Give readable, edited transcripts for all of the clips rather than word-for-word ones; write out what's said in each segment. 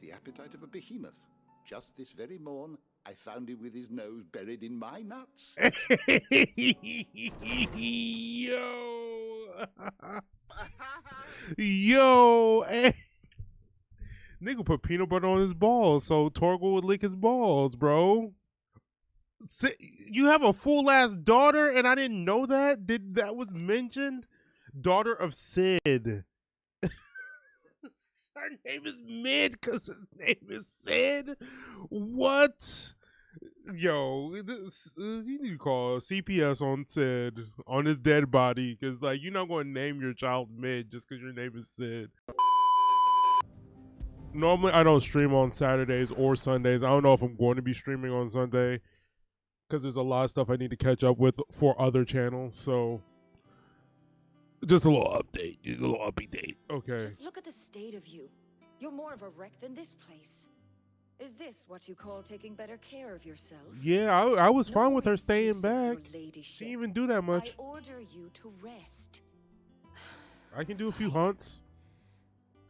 the appetite of a behemoth. Just this very morn, I found him with his nose buried in my nuts. Yo. Yo. Nigga put peanut butter on his balls so Torgal would lick his balls, bro. You have a full-ass daughter and I didn't know that? That was mentioned? Daughter of Sid. Her name is Mid because his name is Sid? What? Yo, you need to call CPS on Sid, on his dead body, because like you're not going to name your child Mid just because your name is Sid. Normally, I don't stream on Saturdays or Sundays. I don't know if I'm going to be streaming on Sunday because there's a lot of stuff I need to catch up with for other channels. So, just a little update, a little update. Okay. Just look at the state of you. You're more of a wreck than this place. Is this what you call taking better care of yourself? Yeah, I was fine with her staying back. She didn't even do that much. I order you to rest. I can do a few hunts.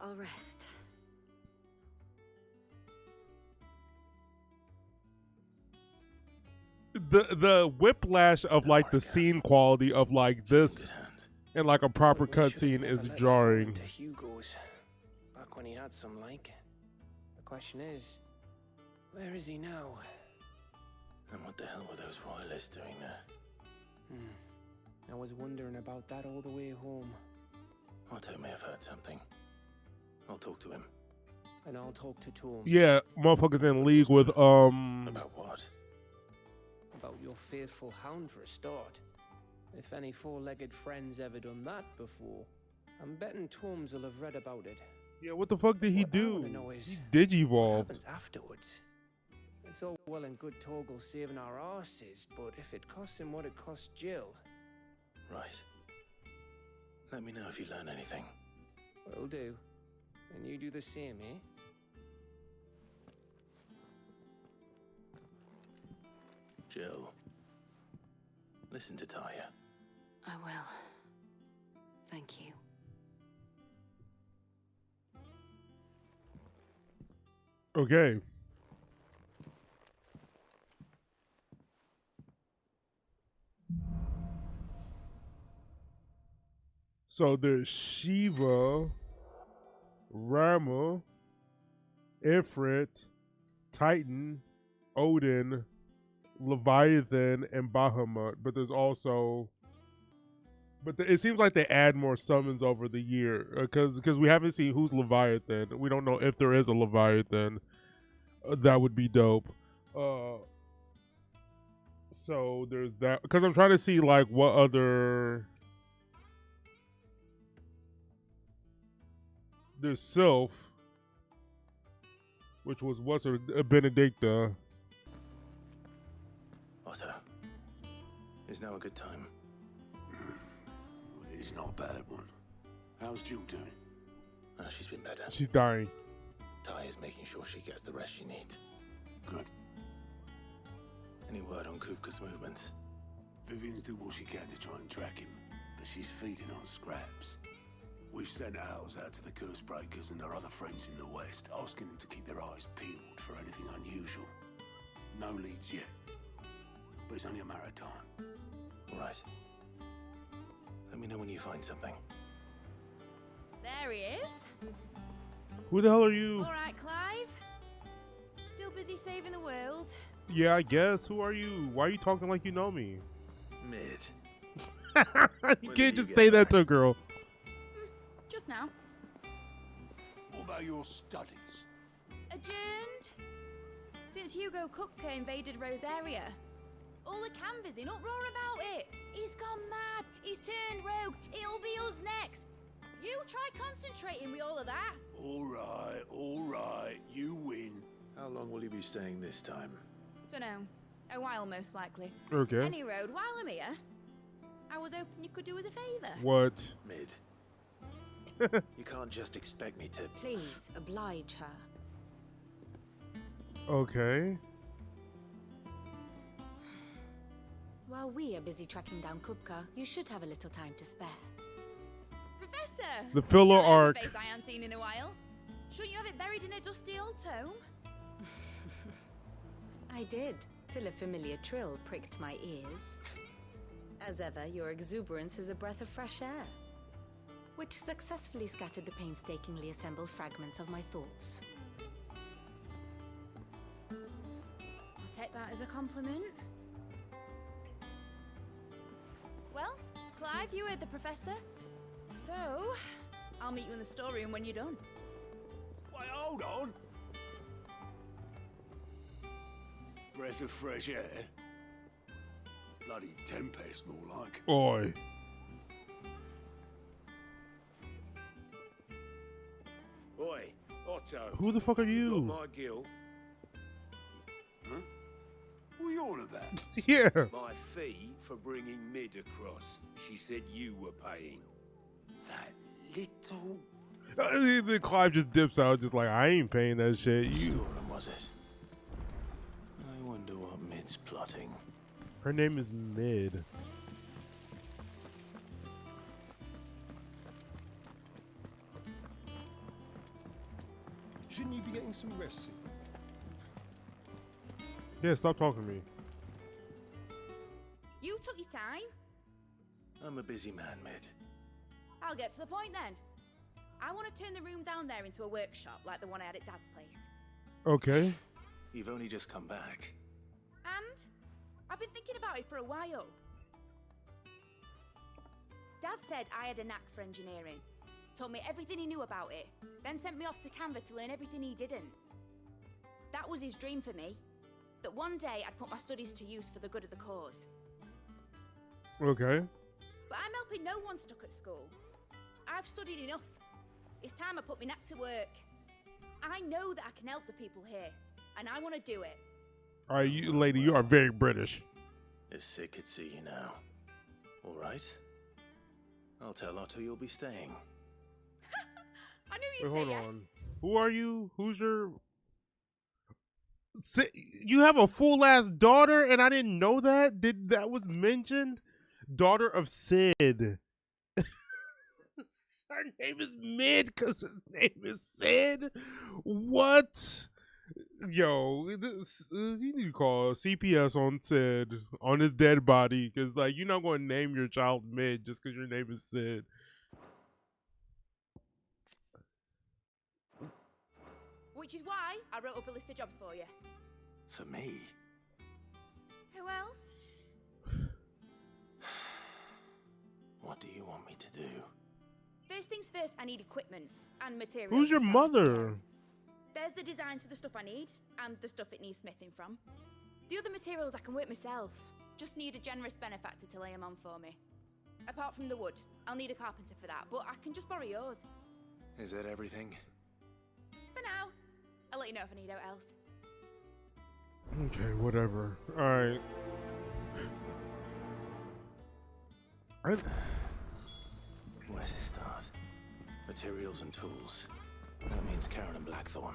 I'll rest. The whiplash of like the scene quality of like this and like a proper cutscene is jarring. To Hugo's back when he had some like. The question is, where is he now? And what the hell were those royalists doing there? I was wondering about that all the way home. Otto may have heard something. I'll talk to him. And I'll talk to Tom. Yeah, motherfuckers in league with About what? About your faithful hound for a start. If any four-legged friend's ever done that before, I'm betting Tomes will have read about it. Yeah, what the fuck did he What I do? wanna know is He what digivolved. happens afterwards. It's all well and good Torgal saving our arses, but if it costs him what it cost Jill... Right. Let me know if you learn anything. Will do. And you do the same, eh? Jill, listen to Taya. I will. Thank you. Okay. So there's Shiva, Rama, Ifrit, Titan, Odin, Leviathan, and Bahamut. But there's also... it seems like they add more summons over the year. Because we haven't seen who's Leviathan. We don't know if there is a Leviathan. That would be dope. So there's that. Because I'm trying to see like what other... There's Sylph, which was what's her Benedicta. Otto, is now a good time? It's not a bad one. How's Jill doing? Oh, she's been better. She's dying. Taya's making sure she gets the rest she needs. Good. Any word on Kupka's movements? Vivian's did what she can to try and track him, but she's feeding on scraps. We've sent ours out to the curse breakers and their other friends in the west, asking them to keep their eyes peeled for anything unusual. No leads yet, but it's only a matter of time. All right. Let me know when you find something. There he is. Who the hell are you? All right, Clive. Still busy saving the world. Yeah, I guess. Who are you? Why are you talking like you know me? Mid. You can't just say that to a girl. Just now. What about your studies? Adjourned. Since Hugo Kupka invaded Rosaria. All the canvassing in uproar about it. He's gone mad. He's turned rogue. It'll be us next. You try concentrating with all of that. All right, you win. How long will you be staying this time? Dunno. A while, most likely. Okay. Any road, while I'm here, I was hoping you could do us a favour. What? Mid. You can't just expect me to... Please, oblige her. Okay. While we are busy tracking down Kupka, you should have a little time to spare. Professor! The filler There's a arc. face I haven't seen in a while. Shouldn't you have it buried in a dusty old tome? I did, till a familiar trill pricked my ears. As ever, your exuberance is a breath of fresh air, which successfully scattered the painstakingly assembled fragments of my thoughts. I'll take that as a compliment. Well, Clive, you heard the professor. So, I'll meet you in the storeroom when you're done. Wait, hold on. Breath of fresh air. Bloody tempest, more like. Oi. Oi, Otto. Who the fuck are Got you? my gill. Huh? What are you on about? Yeah. My fee for bringing Mid across. She said you were paying. That little... Then Clive just dips out, just like, I ain't paying that shit. You. Storeroom, was it? I wonder what Mid's plotting. Her name is Mid. Shouldn't you be getting some rest? Yeah, stop talking to me. You took your time. I'm a busy man, Mid. I'll get to the point then. I want to turn the room down there into a workshop like the one I had at Dad's place. Okay. You've only just come back. And I've been thinking about it for a while. Dad said I had a knack for engineering. Told me everything he knew about it, then sent me off to Canva to learn everything he didn't. That was his dream for me. That one day I'd put my studies to use for the good of the cause. Okay. But I'm helping no one stuck at school. I've studied enough. It's time I put my knack to work. I know that I can help the people here, and I want to do it. All right, you lady, you are very British. If Sid could see you now. All right. I'll tell Otto you'll be staying. I knew Wait, you'd hold say yes. on. Who are you? Who's your... You have a full-ass daughter, and I didn't know that? That was mentioned? Daughter of Sid. Her name is Mid because his name is Sid? What? Yo, you need to call CPS on Sid, on his dead body, because, like, you're not going to name your child Mid just because your name is Sid. Which is why I wrote up a list of jobs for you. For me? Who else? What do you want me to do? First things first, I need equipment and materials. Who's your to start with. mother? There's the designs for the stuff I need, and the stuff it needs smithing from. The other materials I can work myself. Just need a generous benefactor to lay them on for me. Apart from the wood, I'll need a carpenter for that, but I can just borrow yours. Is that everything? For now. I'll let you know if I need out else. Okay, whatever. Alright. Where to start? Materials and tools. That means Karen and Blackthorn.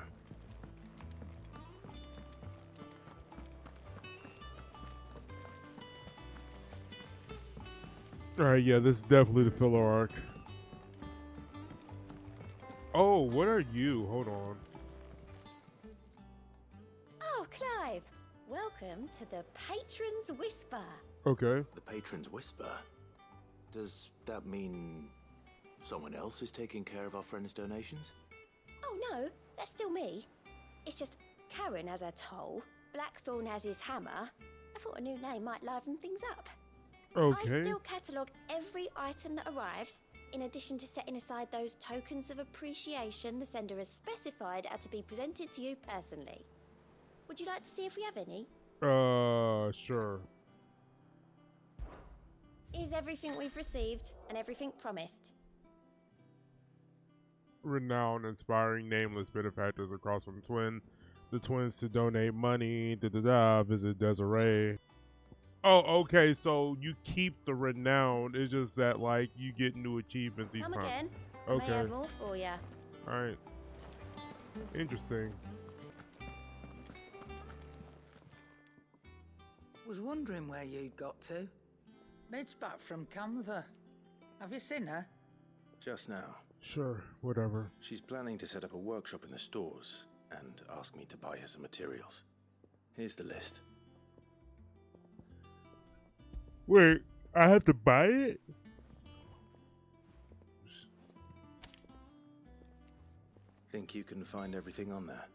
Alright, yeah, this is definitely the filler arc. Oh, what are you? Hold on. Oh, Clive. Welcome to the Patron's Whisper. Okay. The Patron's Whisper? Does that mean someone else is taking care of our friends' donations? Oh, no, that's still me. It's just Karen has her toll, Blackthorn has his hammer. I thought a new name might liven things up. Okay. I still catalogue every item that arrives, in addition to setting aside those tokens of appreciation the sender has specified are to be presented to you personally. Would you like to see if we have any? Sure. Here's everything we've received and everything promised. Renowned, inspiring, nameless benefactors across from the twins to donate money. Visit Desiree. Oh, okay. So you keep the renowned. It's just that, like, you get new achievements each Come time. again. I Okay. may have more for you. All right. Interesting. Was wondering where you'd got to. Mid's back from Canva. Have you seen her? Just now. Sure, whatever. She's planning to set up a workshop in the stores and ask me to buy her some materials. Here's the list. Wait, I have to buy it? Think you can find everything on there?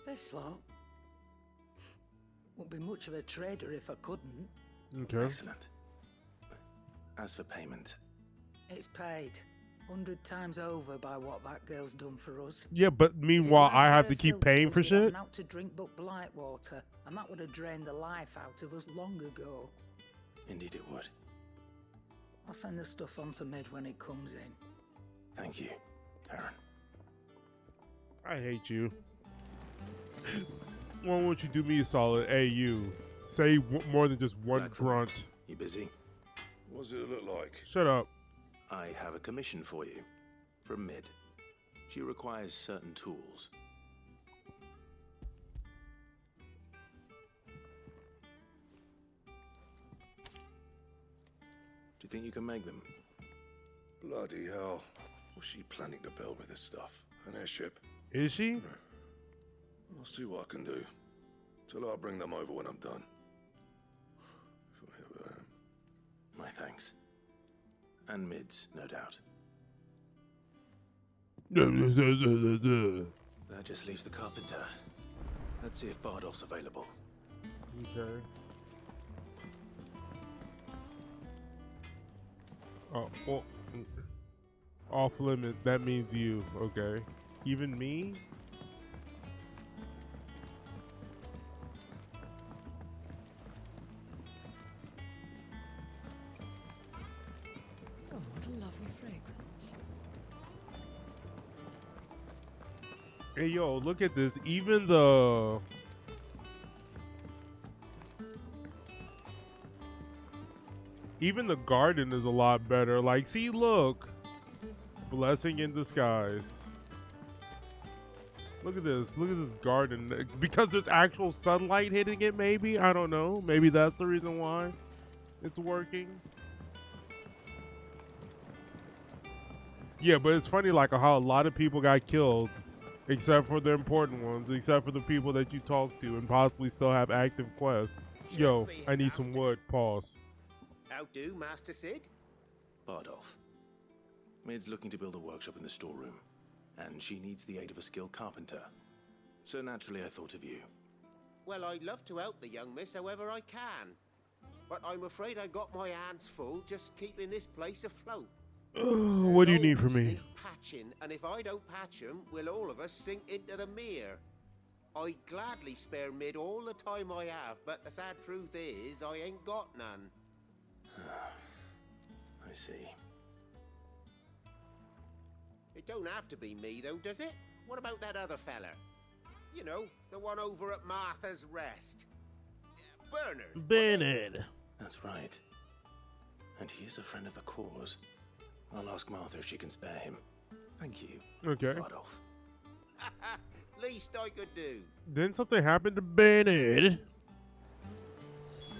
This lot. Wouldn't be much of a trader if I couldn't. Okay. Excellent. As for payment... It's paid 100 times over by what that girl's done for us. Yeah, but meanwhile, I have to keep paying for shit? Out to drink but blight water, and that would have drained the life out of us long ago. Indeed it would. I'll send the stuff on to Mid when it comes in. Thank you, Aaron. I hate you. Why won't you do me a solid? Hey, you. Say more than just one That's grunt. right. You busy? What's it look like? Shut up. I have a commission for you. From Mid. She requires certain tools. Do you think you can make them? Bloody hell. What's she planning to build with this stuff? An airship? Is she? I'll see what I can do. Till I bring them over when I'm done. My thanks. And Mid's, no doubt. That just leaves the carpenter. Let's see if Bardolph's available. Okay. Oh, well, off limit. That means you. Okay. Even me? Oh, what a lovely fragrance. Hey, yo, look at this. Even the garden is a lot better. Like, see, look. Blessing in disguise. Look at this. Look at this garden. Because there's actual sunlight hitting it, maybe? I don't know. Maybe that's the reason why it's working. Yeah, but it's funny, like, how a lot of people got killed. Except for the important ones. Except for the people that you talk to and possibly still have active quests. Yo, I need some wood. Pause. How do, Master Sid? Bardolph. Mid's looking to build a workshop in the storeroom, and she needs the aid of a skilled carpenter. So naturally I thought of you. Well, I'd love to help the young miss however I can. But I'm afraid I got my hands full just keeping this place afloat. What do you need from me? Need patching, and if I don't patch them, will all of us sink into the mere. I'd gladly spare Mid all the time I have, but the sad truth is, I ain't got none. I see. It don't have to be me, though, does it? What about that other fella? You know, the one over at Martha's Rest. Bernard. That's right. And he is a friend of the cause. I'll ask Martha if she can spare him. Thank you. Okay. Bardolph. Least I could do. Didn't something happen to Bernard?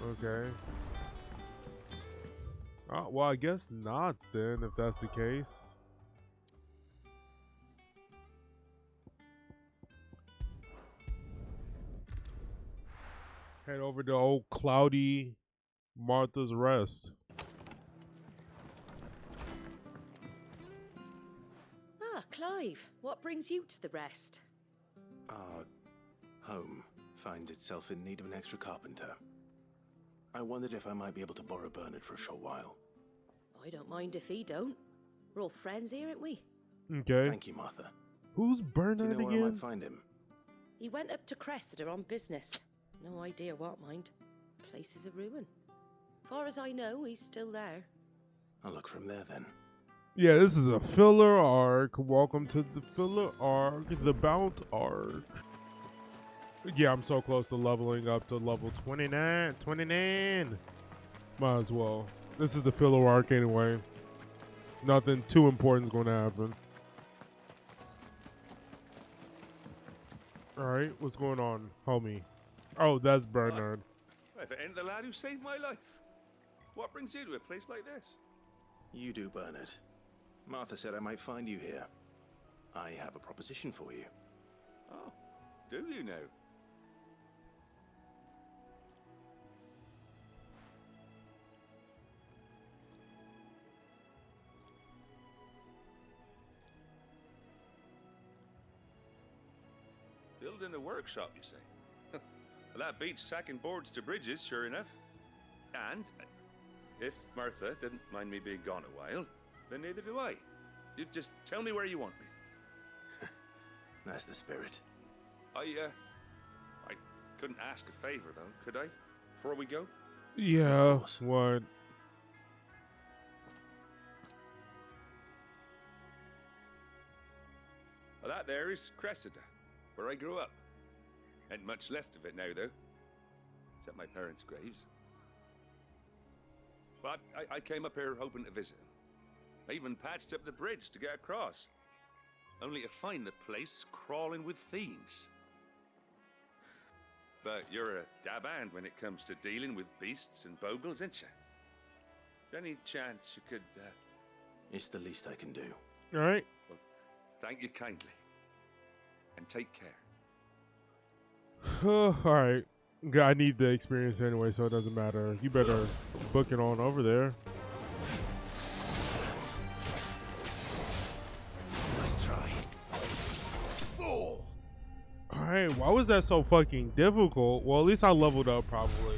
Okay. Oh, well, I guess not then, if that's the case. Head over to old cloudy Martha's Rest. Ah, Clive, what brings you to the Rest? Our home finds itself in need of an extra carpenter. I wondered if I might be able to borrow Bernard for a short while. I don't mind if he don't. We're all friends here, aren't we? Okay. Thank you, Martha. Who's Bernard Do you know again? where I might find him? He went up to Cressida on business. No idea what, mind. Place is a ruin. Far as I know, he's still there. I'll look from there then. Yeah, this is a filler arc. Welcome to the filler arc, the Bout arc. Yeah, I'm so close to leveling up to level 29. 29! Might as well. This is the filler arc anyway. Nothing too important is going to happen. Alright, what's going on, homie? Oh, that's Bernard. If it ain't the lad who saved my life. What brings you to a place like this? You do, Bernard. Martha said I might find you here. I have a proposition for you. Oh, do you know? Building a workshop, you say? Well, that beats tacking boards to bridges, sure enough. And if Martha didn't mind me being gone a while, then neither do I. You just tell me where you want me. That's the spirit. I couldn't ask a favor, though, could I? Before we go? Yeah, what? Well, that there is Cressida, where I grew up. Ain't much left of it now, though. Except my parents' graves. But I came up here hoping to visit. I even patched up the bridge to get across. Only to find the place crawling with fiends. But you're a dab hand when it comes to dealing with beasts and bogles, ain't you? Any chance you could, It's the least I can do. All right. Well, thank you kindly. And take care. All right. I need the experience anyway, so it doesn't matter. You better book it on over there. Nice try. Oh. All right. Why was that so fucking difficult? Well, at least I leveled up, probably.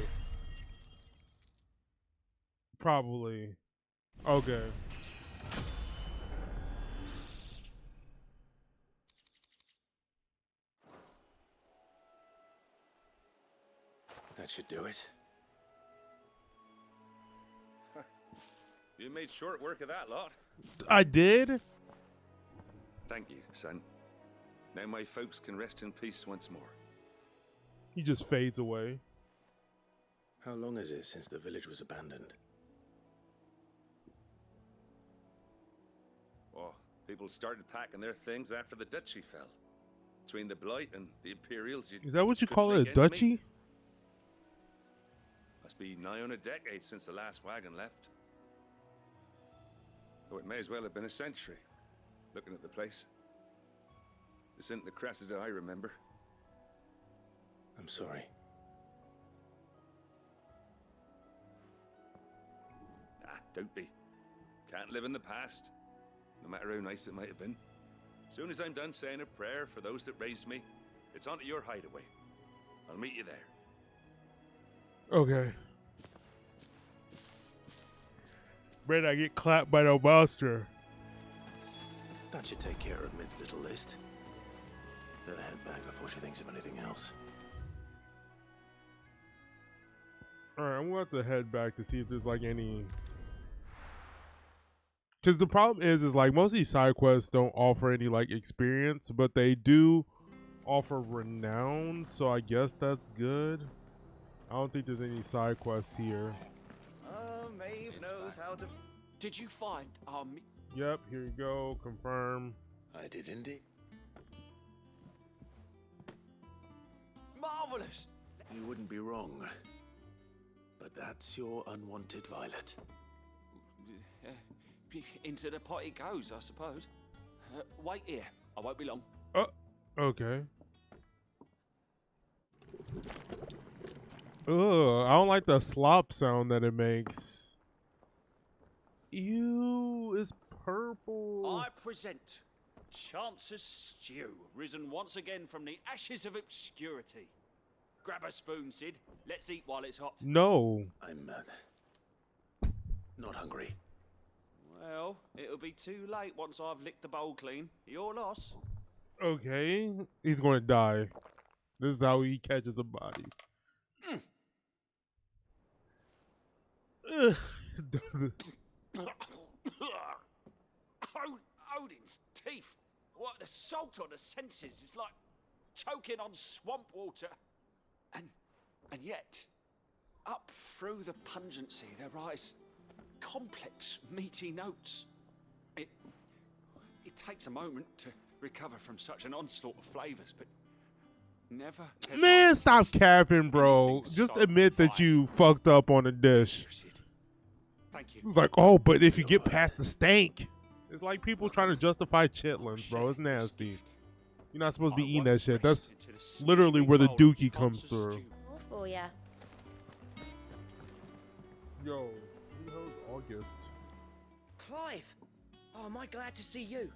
Probably. Okay. That should do it. You made short work of that lot. I did? Thank you, son. Now my folks can rest in peace once more. He just fades away. How long is it since the village was abandoned? Oh, people started packing their things after the duchy fell. Between the Blight and the Imperials, Is that what you call it, a duchy? Must be nigh on a decade since the last wagon left. Oh, it may as well have been a century, looking at the place. This isn't the Cressida I remember. I'm sorry. Ah, don't be. Can't live in the past, no matter how nice it might have been. As soon as I'm done saying a prayer for those that raised me, it's onto your hideaway. I'll meet you there. Okay. Better I get clapped by the monster. That should take care of Mid's little list. Let her head back before she thinks of anything else. Alright, I'm gonna have to head back to see if there's like any. Because the problem is like most of these side quests don't offer any like experience, but they do offer renown, so I guess that's good. I don't think there's any side quest here. Maeve knows how to. Did you find Yep, here you go. Confirm. I did indeed. Marvelous! You wouldn't be wrong. But that's your unwanted violet. Into the pot it goes, I suppose. Wait here. I won't be long. Oh, okay. Ugh, I don't like the slop sound that it makes. Ew, it's purple. I present Chance's Stew, risen once again from the ashes of obscurity. Grab a spoon, Sid. Let's eat while it's hot. No. I'm not hungry. Well, it'll be too late once I've licked the bowl clean. Your loss. Okay, he's going to die. This is how he catches a body. Odin's teeth. What assault on the senses. It's like choking on swamp water. And yet, up through the pungency, there rise complex, meaty notes. It takes a moment to recover from such an onslaught of flavors, but never. Man, stop capping, bro. Just admit that you fucked up on the dish. Thank you. Like, oh, but if you get past the stank, It's like people trying to justify chitlins, bro. It's nasty. You're not supposed to be eating that shit. That's literally where the dookie comes through. All for ya. Yo, who the hell is August? Clive! Oh, am I glad to see you?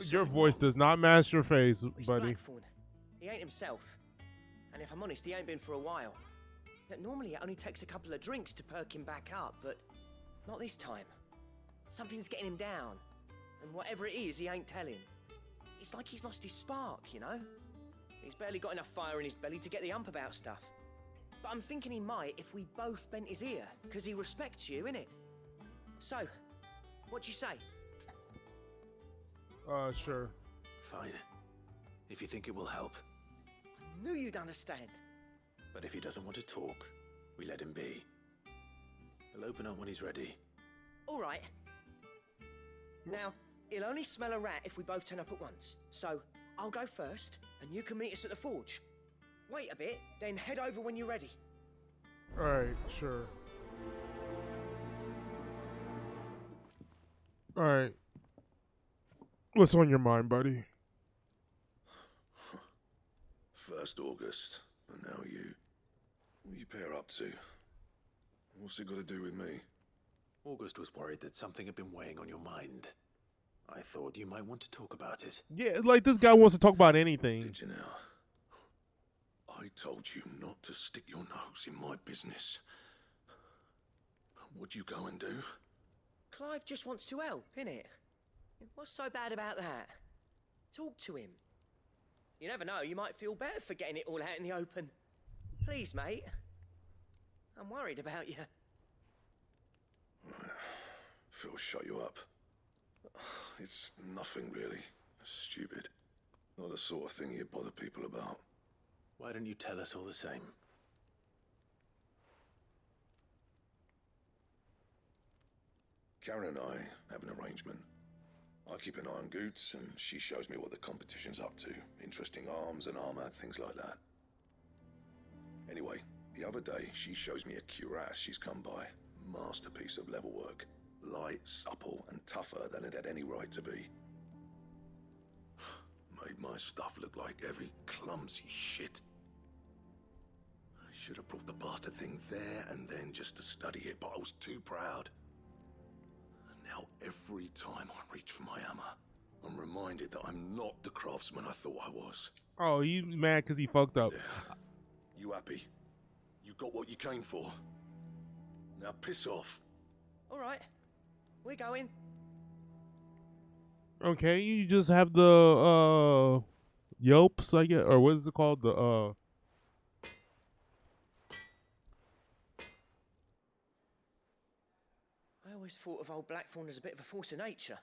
Your voice does not match your face, He's buddy. Blackthorn. He ain't himself. And if I'm honest, he ain't been for a while. Normally it only takes a couple of drinks to perk him back up, but not this time. Something's getting him down. And whatever it is, he ain't telling. It's like he's lost his spark, you know? He's barely got enough fire in his belly to get the ump about stuff. But I'm thinking he might if we both bent his ear, because he respects you, innit? So, what you say? Sure. Fine. If you think it will help. I knew you'd understand. But if he doesn't want to talk, we let him be. He'll open up when he's ready. All right. Now, he'll only smell a rat if we both turn up at once. So, I'll go first, and you can meet us at the forge. Wait a bit, then head over when you're ready. Alright, sure. Alright. What's on your mind, buddy? First August, and now you. What you pair up to? What's it got to do with me? August was worried that something had been weighing on your mind. I thought you might want to talk about it. Yeah, like this guy wants to talk about anything. Did you now? I told you not to stick your nose in my business. What'd you go and do? Clive just wants to help, innit? What's so bad about that? Talk to him. You never know, you might feel better for getting it all out in the open. Please, mate. I'm worried about you. Phil shut you up. It's nothing really. Stupid. Not the sort of thing you bother people about. Why don't you tell us all the same? Karen and I have an arrangement. I keep an eye on Goots, and she shows me what the competition's up to. Interesting arms and armor, things like that. Anyway, the other day, she shows me a cuirass she's come by. Masterpiece of level work. Light, supple, and tougher than it had any right to be. Made my stuff look like every clumsy shit. I should have brought the bastard thing there and then just to study it, but I was too proud. And now every time I reach for my hammer, I'm reminded that I'm not the craftsman I thought I was. Oh, he's mad because he fucked up. Yeah. You happy? You got what you came for? Now piss off. All right. We're going. Okay, you just have the yelps, I guess, or what is it called? The I always thought of old Blackthorn as a bit of a force of nature.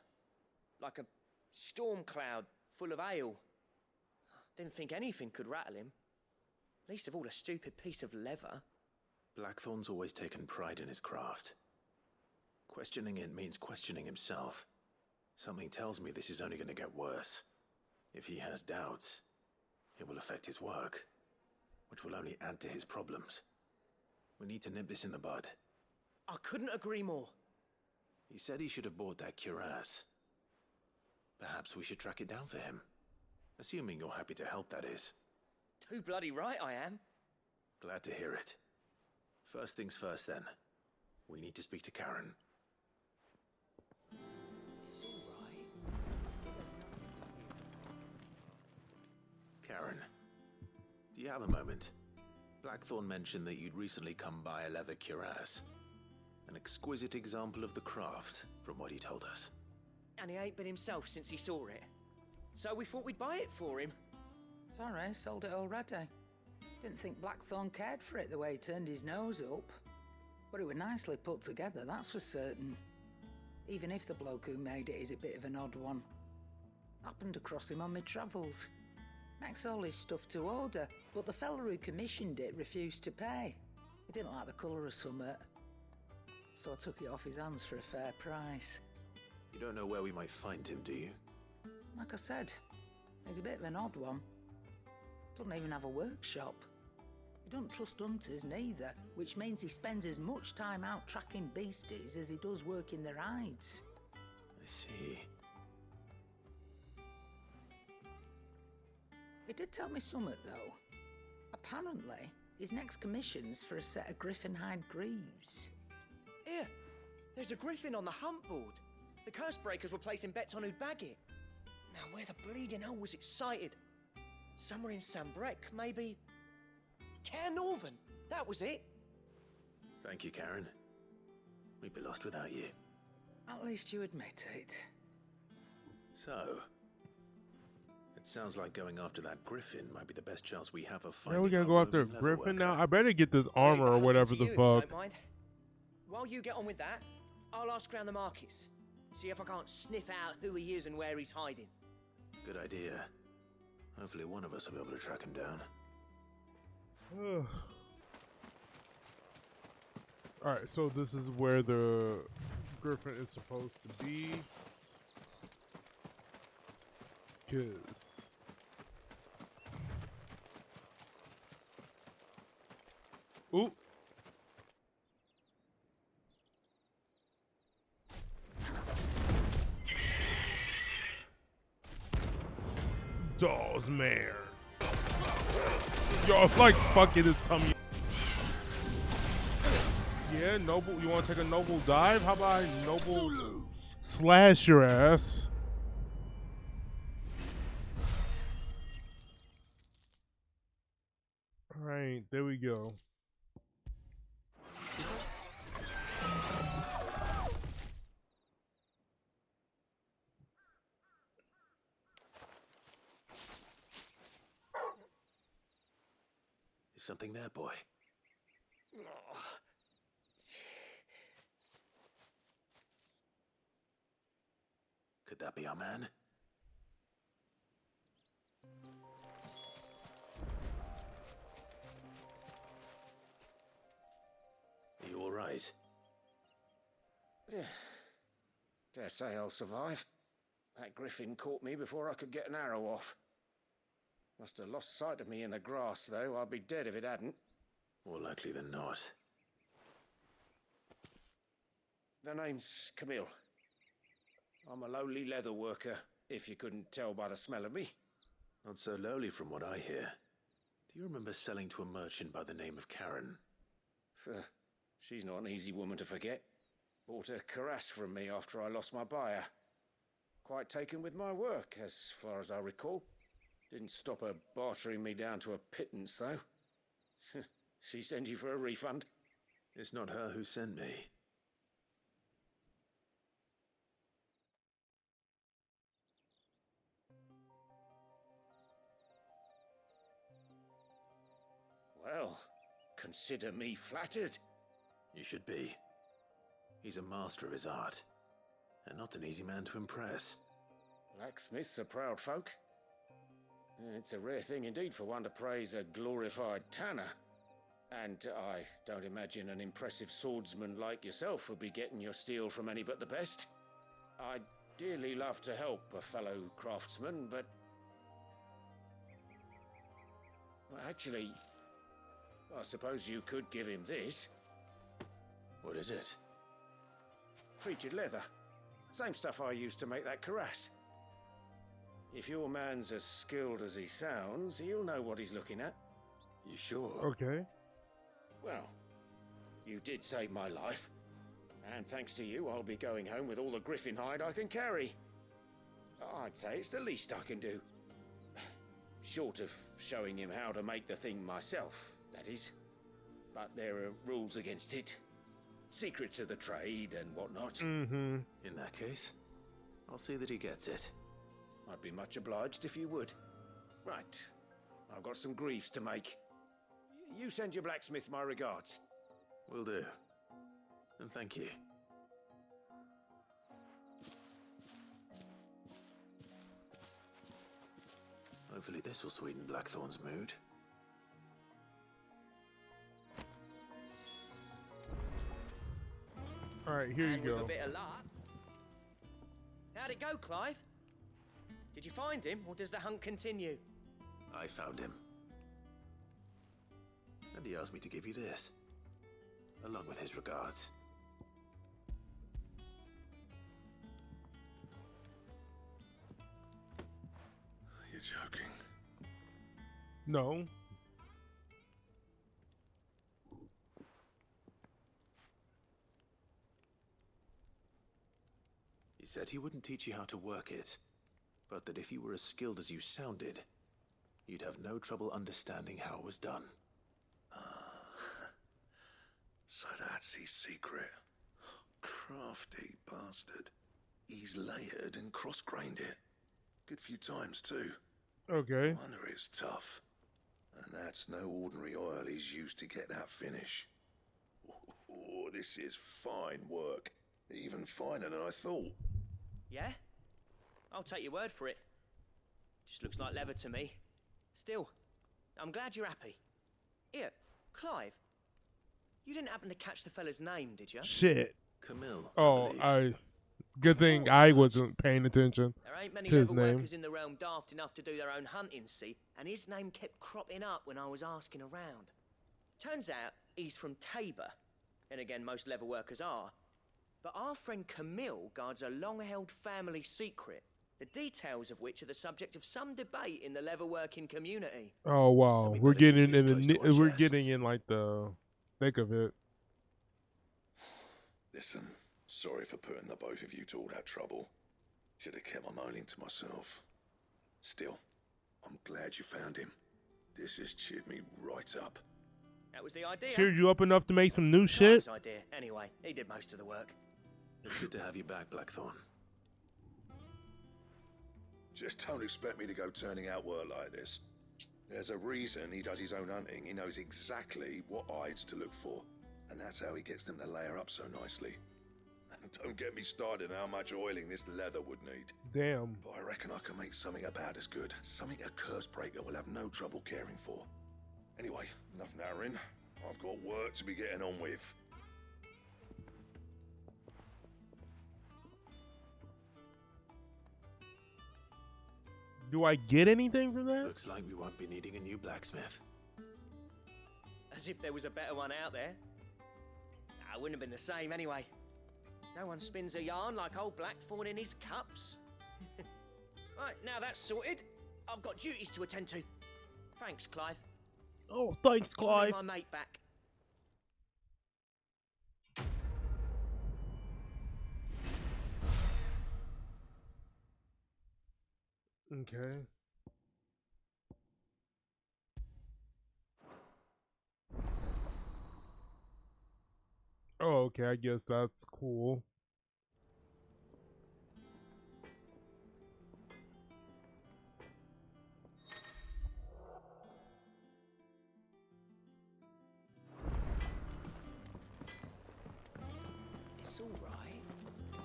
Like a storm cloud full of hail. Didn't think anything could rattle him. Least of all a stupid piece of leather. Blackthorn's always taken pride in his craft. Questioning it means questioning himself. Something tells me this is only going to get worse. If he has doubts, it will affect his work, which will only add to his problems. We need to nip this in the bud. I couldn't agree more. He said he should have bought that cuirass. Perhaps we should track it down for him. Assuming you're happy to help, that is. Too bloody right I am. Glad to hear it. First things first, then. We need to speak to Karen. It's all right. So there's nothing to fear. Karen, do you have a moment? Blackthorn mentioned that you'd recently come by a leather cuirass. An exquisite example of the craft, from what he told us. And he ain't been himself since he saw it. So we thought we'd buy it for him. Sorry, sold it already. Didn't think Blackthorn cared for it the way he turned his nose up. But it was nicely put together, that's for certain. Even if the bloke who made it is a bit of an odd one. Happened across him on my travels. Makes all his stuff to order, but the fella who commissioned it refused to pay. He didn't like the colour of summit. So I took it off his hands for a fair price. You don't know where we might find him, do you? Like I said, he's a bit of an odd one. Doesn't even have a workshop. He don't trust hunters neither, which means he spends as much time out tracking beasties as he does working their hides. I see. He did tell me something, though. Apparently, his next commission's for a set of griffin hide greaves. Here, there's a griffin on the hunt board. The curse breakers were placing bets on who'd bag it. Now, where the bleeding hell was it sighted? Somewhere in Sambrec, maybe. Care Northern, that was it. Thank you, Karen. We'd be lost without you. At least you admit it. So, it sounds like going after that griffin might be the best chance we have of Now finding. we gotta our go after a roving leather griffin worker. now. I better get this armor or Leave whatever to the you, if you fuck. don't mind. While you get on with that, I'll ask around the markets. See if I can't sniff out who he is and where he's hiding. Good idea. Hopefully one of us will be able to track him down. Alright, so this is where the griffin is supposed to be. Ooh. Doll's mare. Yo, it's like fucking his tummy. Yeah, noble. You want to take a noble dive? How about I noble slash your ass? All right, there we go. Is something there, boy? Could that be our man? Are you all right? Dare say I'll survive. That griffin caught me before I could get an arrow off. Must have lost sight of me in the grass, though. I'd be dead if it hadn't. More likely than not. The name's Camille. I'm a lowly leather worker, if you couldn't tell by the smell of me. Not so lowly from what I hear. Do you remember selling to a merchant by the name of Karen? She's not an easy woman to forget. Bought a cuirass from me after I lost my buyer. Quite taken with my work, as far as I recall. Didn't stop her bartering me down to a pittance, though. She sent you for a refund? It's not her who sent me. Well, consider me flattered. You should be. He's a master of his art, and not an easy man to impress. Blacksmiths are proud folk. It's a rare thing indeed for one to praise a glorified tanner. And I don't imagine an impressive swordsman like yourself would be getting your steel from any but the best. I'd dearly love to help a fellow craftsman, but... Well, actually, I suppose you could give him this. What is it? Treated leather. Same stuff I used to make that cuirass. If your man's as skilled as he sounds, he'll know what he's looking at. You sure? Okay. Well, you did save my life. And thanks to you, I'll be going home with all the griffin hide I can carry. I'd say it's the least I can do. Short of showing him how to make the thing myself, that is. But there are rules against it. Secrets of the trade and whatnot. Mm-hmm. In that case, I'll see that he gets it. I'd be much obliged if you would. Right. I've got some greaves to make. You send your blacksmith my regards. Will do. And thank you. Hopefully this will sweeten Blackthorn's mood. All right, here you And go. with a bit of luck. How'd it go, Clive? Did you find him, or does the hunt continue? I found him. And he asked me to give you this, along with his regards. joking? No. He said he wouldn't teach you how to work it, but that if you were as skilled as you sounded, you'd have no trouble understanding how it was done. So that's his secret. Crafty bastard. He's layered and cross-grained it. Good few times, too. Okay. I wonder it's tough. And that's no ordinary oil he's used to get that finish. Oh, this is fine work. Even finer than I thought. Yeah? I'll take your word for it. Just looks like leather to me. Still, I'm glad you're happy. Here, Clive. You didn't happen to catch the fella's name, did you? Shit. Camille. Oh, good thing I wasn't paying attention There ain't many to his leather name. workers in the realm daft enough to do their own hunting, see? And his name kept cropping up when I was asking around. Turns out he's from Tabor. And again, most leather workers are. But our friend Camille guards a long-held family secret, the details of which are the subject of some debate in the leather-working community. Oh wow, we're getting in like the thick of it. Listen, sorry for putting the both of you to all that trouble. Should have kept my moaning to myself. Still, I'm glad you found him. This has cheered me right up. That was the idea. Cheered you up enough to make some new shit? Clive's idea. Anyway, he did most of the work. It's good to have you back, Blackthorn. Just don't expect me to go turning out work like this. There's a reason he does his own hunting. He knows exactly what hides to look for. And that's how he gets them to layer up so nicely. And don't get me started on how much oiling this leather would need. Damn. But I reckon I can make something about as good. Something a curse breaker will have no trouble caring for. Anyway, enough narrowing. I've got work to be getting on with. Do I get anything from that? Looks like we won't be needing a new blacksmith. As if there was a better one out there. Nah, it wouldn't have been the same anyway. No one spins a yarn like old Blackthorn in his cups. Right, now that's sorted. I've got duties to attend to. Thanks, Clive. Oh, thanks, Give me Clive. my mate back. Okay. Oh, okay, I guess that's cool. It's all right.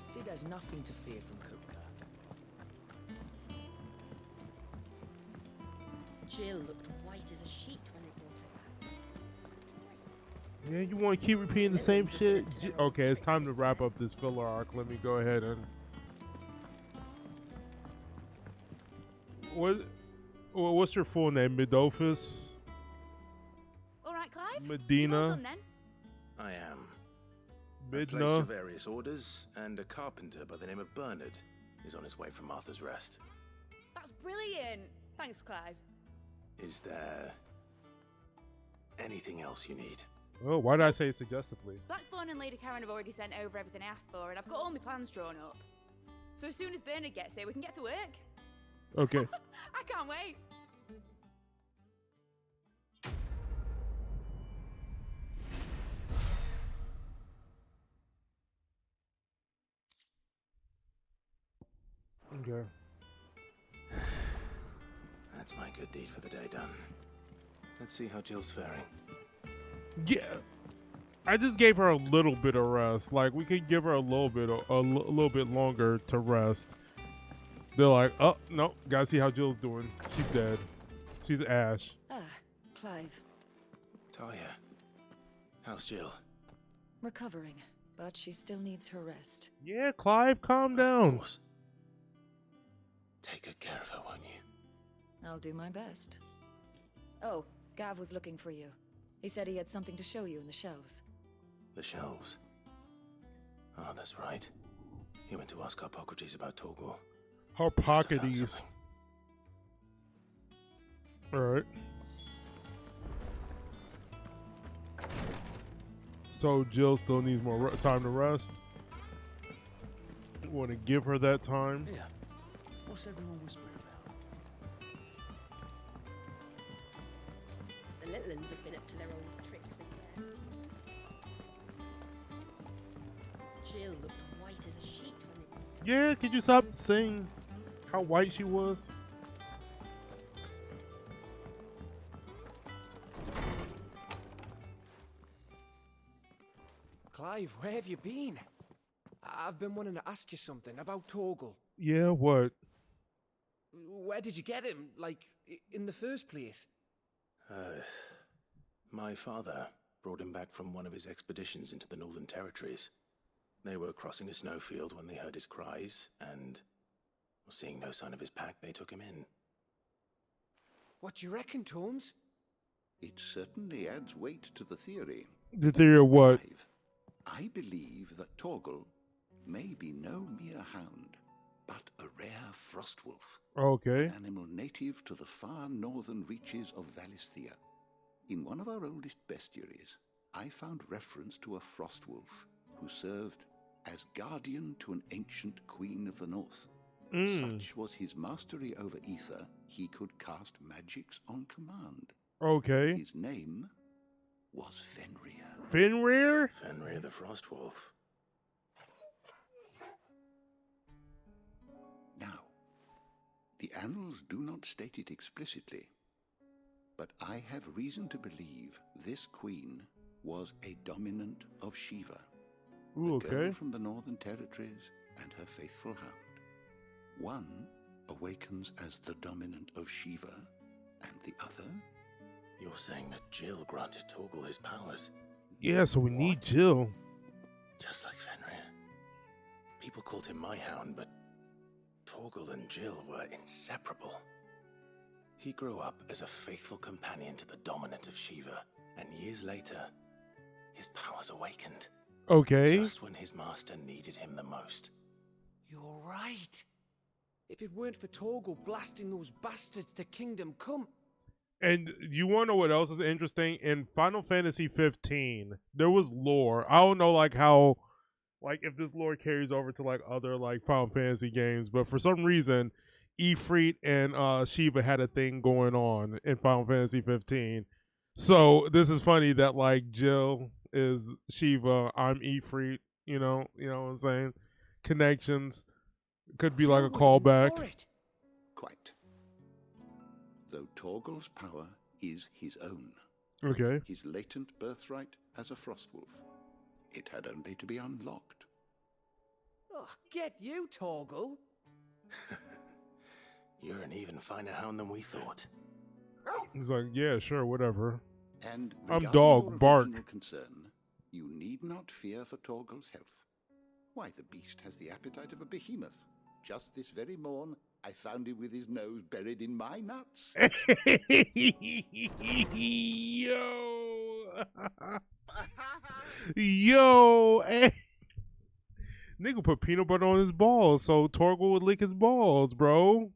Sid has nothing to fear from Kupka. Jill looked white as a sheet when they brought her back. Yeah, you want to keep repeating the same shit? Okay, it's time to wrap up this filler arc. Let me go ahead and... What's your full name? Midolphus? All right, Clive. Medina? Well done, then. I am. Midna? A place to various orders, and a carpenter by the name of Bernard is on his way from Arthur's Rest. That's brilliant. Thanks, Clive. Is there anything else you need? Oh, why did I say suggestively? Blackthorn and Lady Karen have already sent over everything I asked for, and I've got all my plans drawn up. So as soon as Bernard gets here, we can get to work. Okay. I can't wait. Okay. That's my good deed for the day done. Let's see how Jill's faring. Yeah. I just gave her a little bit of rest. Like, we could give her a little bit longer to rest. They're like, oh, no, gotta see how Jill's doing. She's dead. She's Ash. Ah, Clive. Talia, how's Jill? Recovering, but she still needs her rest. Yeah, Clive, calm down. Take good care of her, won't you? I'll do my best. Oh, Gav was looking for you. He said he had something to show you in the shelves. The shelves. Oh, that's right. He went to ask Harpocrates about Torgor. Harpocrates. All right. So Jill still needs more time to rest. Want to give her that time. Yeah. What's everyone whispering about? The little ones have been up to their old tricks again. Jill looked white as a sheet when they put her. Yeah, could you stop saying how white she was? Clive, where have you been? I've been wanting to ask you something about Torgal. Yeah, what? Where did you get him? Like, in the first place? My father brought him back from one of his expeditions into the Northern Territories. They were crossing a snowfield when they heard his cries, and seeing no sign of his pack, they took him in. What do you reckon, Torms? It certainly adds weight to the theory. The theory of what? I believe that Torgal may be no mere hound, but a rare frostwolf. Okay. An animal native to the far northern reaches of Valisthea. In one of our oldest bestiaries, I found reference to a frostwolf who served as guardian to an ancient queen of the north. Such was his mastery over ether, he could cast magics on command. Okay. His name was Fenrir. Fenrir? Fenrir the Frostwolf. Now, the annals do not state it explicitly, but I have reason to believe this queen was a dominant of Shiva, Ooh, the girl from the Northern Territories and her faithful hound. One awakens as the dominant of Shiva, and the other... You're saying that Jill granted Torgal his powers? Yeah, so we need Jill. Just like Fenrir. People called him my hound, but Torgal and Jill were inseparable. He grew up as a faithful companion to the dominant of Shiva, and years later, his powers awakened. Okay. Just when his master needed him the most. You're right. If it weren't for Torgal blasting those bastards to Kingdom Come... And you want to know what else is interesting? In Final Fantasy 15, there was lore. I don't know, like, how, like, if this lore carries over to, like, other, like, Final Fantasy games, but for some reason, Ifrit and Shiva had a thing going on in Final Fantasy 15. So this is funny that, like, Jill is Shiva, I'm Ifrit, you know what I'm saying? Connections. Could be like a callback. Quite. Though Torgal's power is his own. Okay. His latent birthright as a frostwolf. It had only to be unlocked. Oh, get you, Torgal. You're an even finer hound than we thought. He's like, yeah, sure, whatever. And I'm regarding dog, your bark. original concern, you need not fear for Torgal's health. Why, the beast has the appetite of a behemoth. Just this very morn, I found him with his nose buried in my nuts. Yo. Nigga put peanut butter on his balls so Torgal would lick his balls, bro.